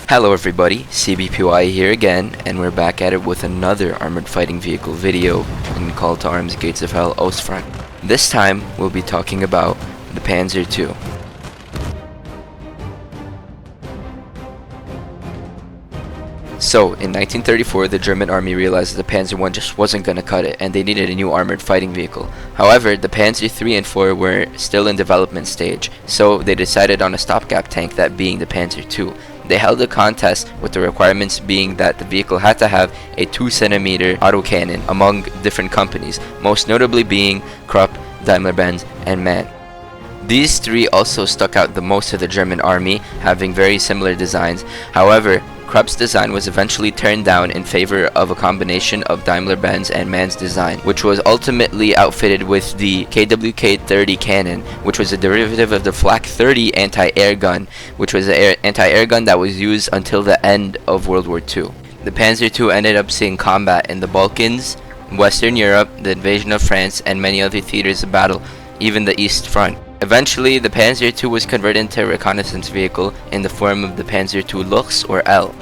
Hello everybody, CBPY here again, and we're back at it with another armored fighting vehicle video in Call to Arms Gates of Hell Ostfront. This time, we'll be talking about the Panzer II. So, in 1934, the German army realized that the Panzer I just wasn't going to cut it, and they needed a new armored fighting vehicle. However, the Panzer III and IV were still in development stage, so they decided on a stopgap tank, that being the Panzer II. They held a contest with the requirements being that the vehicle had to have a 2cm autocannon among different companies, most notably being Krupp, Daimler-Benz, and MAN. These three also stuck out the most to the German army, having very similar designs. However, Krupp's design was eventually turned down in favor of a combination of Daimler-Benz and MAN's design, which was ultimately outfitted with the KWK-30 cannon, which was a derivative of the Flak 30 anti-air gun, which was an anti-air gun that was used until the end of World War II. The Panzer II ended up seeing combat in the Balkans, Western Europe, the invasion of France, and many other theaters of battle, even the East Front. Eventually, the Panzer II was converted into a reconnaissance vehicle in the form of the Panzer II Luchs, or L.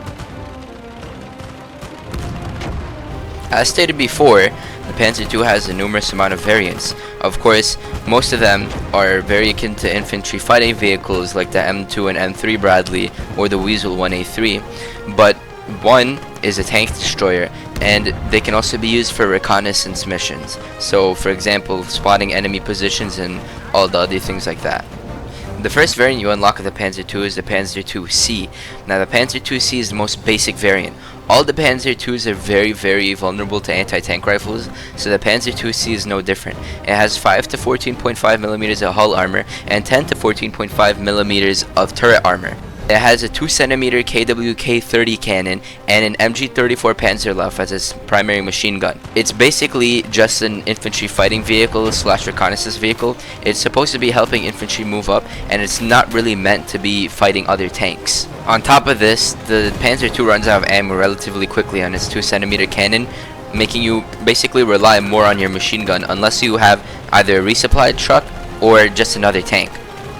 As stated before, the Panzer II has a numerous amount of variants. Of course, most of them are very akin to infantry fighting vehicles like the M2 and M3 Bradley or the Weasel 1A3, but one is a tank destroyer, and they can also be used for reconnaissance missions. So, for example, spotting enemy positions and all the other things like that. The first variant you unlock of the Panzer II is the Panzer II-C. Now, the Panzer II-C is the most basic variant. All the Panzer IIs are very vulnerable to anti-tank rifles, so the Panzer II-C is no different. It has 5 to 14.5 millimeters of hull armor and 10 to 14.5 millimeters of turret armor. It has a 2cm KWK-30 cannon and an MG-34 Panzerluft as its primary machine gun. It's basically just an infantry fighting vehicle / reconnaissance vehicle. It's supposed to be helping infantry move up, and it's not really meant to be fighting other tanks. On top of this, the Panzer II runs out of ammo relatively quickly on its 2cm cannon, making you basically rely more on your machine gun unless you have either a resupplied truck or just another tank.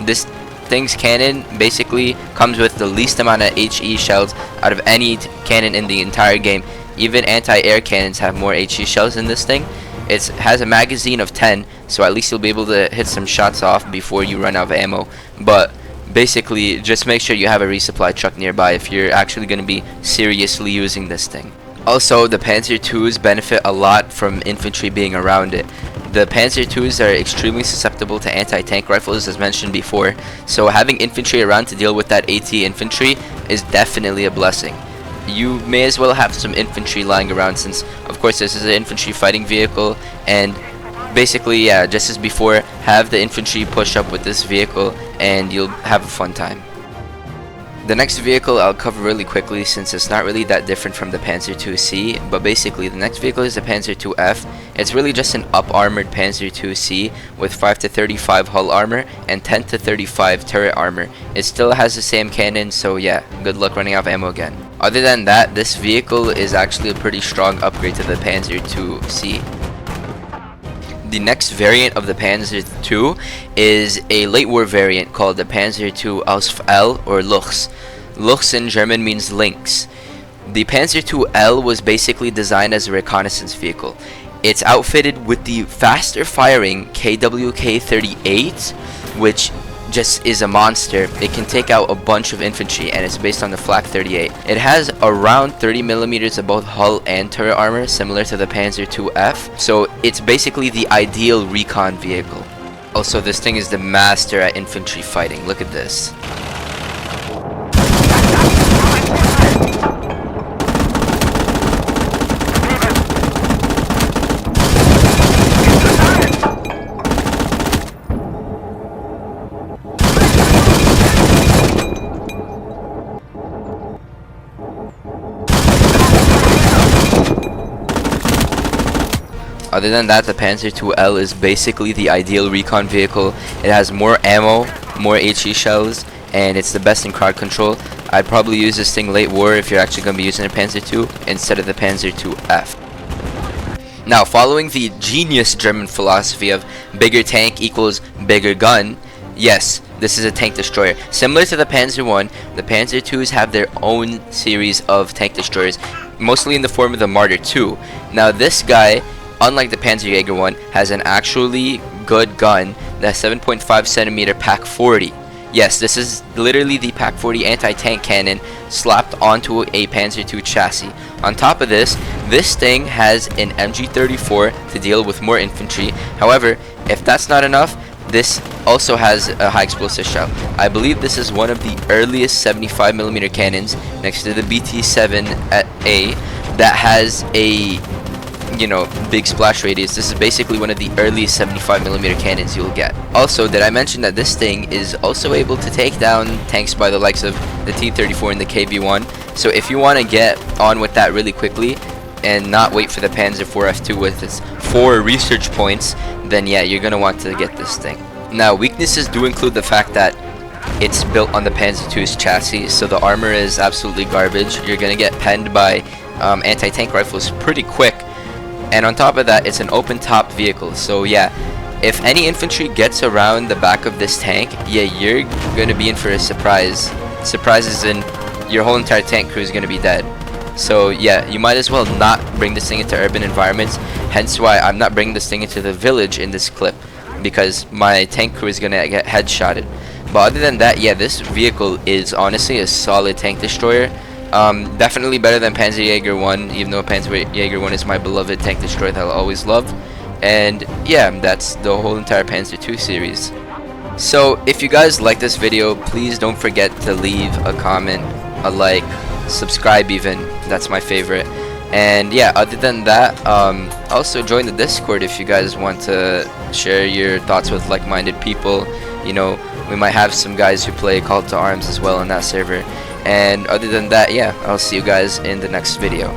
This thing's cannon basically comes with the least amount of HE shells out of any cannon in the entire game. Even anti-air cannons have more HE shells in this thing. It has a magazine of 10, so at least you'll be able to hit some shots off before you run out of ammo. But basically, just make sure you have a resupply truck nearby if you're actually going to be seriously using this thing. Also, the Panzer IIs benefit a lot from infantry being around it. The Panzer IIs are extremely susceptible to anti-tank rifles, as mentioned before, so having infantry around to deal with that AT infantry is definitely a blessing. You may as well have some infantry lying around, since of course this is an infantry fighting vehicle, and basically, yeah, just as before, have the infantry push up with this vehicle and you'll have a fun time. The next vehicle I'll cover really quickly, since it's not really that different from the Panzer II-C, but basically the next vehicle is the Panzer II-F. It's really just an up-armored Panzer II-C with 5 to 35 hull armor and 10 to 35 turret armor. It still has the same cannon, so yeah, good luck running out of ammo again. Other than that, this vehicle is actually a pretty strong upgrade to the Panzer II-C. The next variant of the Panzer II is a late war variant called the Panzer II L, or Luchs. Luchs in German means lynx. The Panzer II L was basically designed as a reconnaissance vehicle. It's outfitted with the faster firing KWK-38, which just is a monster. It can take out a bunch of infantry, and it's based on the Flak 38. It has around 30 millimeters of both hull and turret armor, similar to the Panzer II-F, so it's basically the ideal recon vehicle. Also, this thing is the master at infantry fighting. Look at this. Other than that, the Panzer II-L is basically the ideal recon vehicle. It has more ammo, more HE shells, and it's the best in crowd control. I'd probably use this thing late war if you're actually going to be using a Panzer II instead of the Panzer II-F. Now, following the genius German philosophy of bigger tank equals bigger gun, Yes, this is a tank destroyer. Similar to the Panzer 1, the Panzer 2s have their own series of tank destroyers, mostly in the form of the Marder 2. Now this guy, unlike the Panzerjäger 1, has an actually good gun, the 7.5 centimeter Pak 40. Yes, this is literally the Pak 40 anti-tank cannon slapped onto a Panzer 2 chassis. On top of this, this thing has an MG34 to deal with more infantry. However, if that's not enough, this also has a high explosive shell. I believe this is one of the earliest 75mm cannons next to the BT7A that has a, you know, big splash radius. This is basically one of the earliest 75mm cannons you'll get. Also, did I mention that this thing is also able to take down tanks by the likes of the T-34 and the KV-1? So if you want to get on with that really quickly and not wait for the Panzer 4F2 with its 4 research points, then yeah, you're gonna want to get this thing. Now, weaknesses do include the fact that it's built on the Panzer 2's chassis, so the armor is absolutely garbage. You're gonna get penned by anti-tank rifles pretty quick, and on top of that, it's an open top vehicle. So yeah, if any infantry gets around the back of this tank, yeah, you're gonna be in for a surprise. Surprises in your whole entire tank crew is gonna be dead. So yeah, you might as well not bring this thing into urban environments, hence why I'm not bringing this thing into the village in this clip, because my tank crew is gonna get headshotted. But other than that, yeah, this vehicle is honestly a solid tank destroyer. Definitely better than Panzerjäger 1, even though Panzerjäger 1 is my beloved tank destroyer that I'll always love. And yeah, that's the whole entire Panzer 2 series. So if you guys like this video, please don't forget to leave a comment, a like, subscribe even, that's my favorite. And yeah, other than that, also join the Discord if you guys want to share your thoughts with like-minded people. You know, we might have some guys who play Call to Arms as well in that server. And other than that, yeah, I'll see you guys in the next video.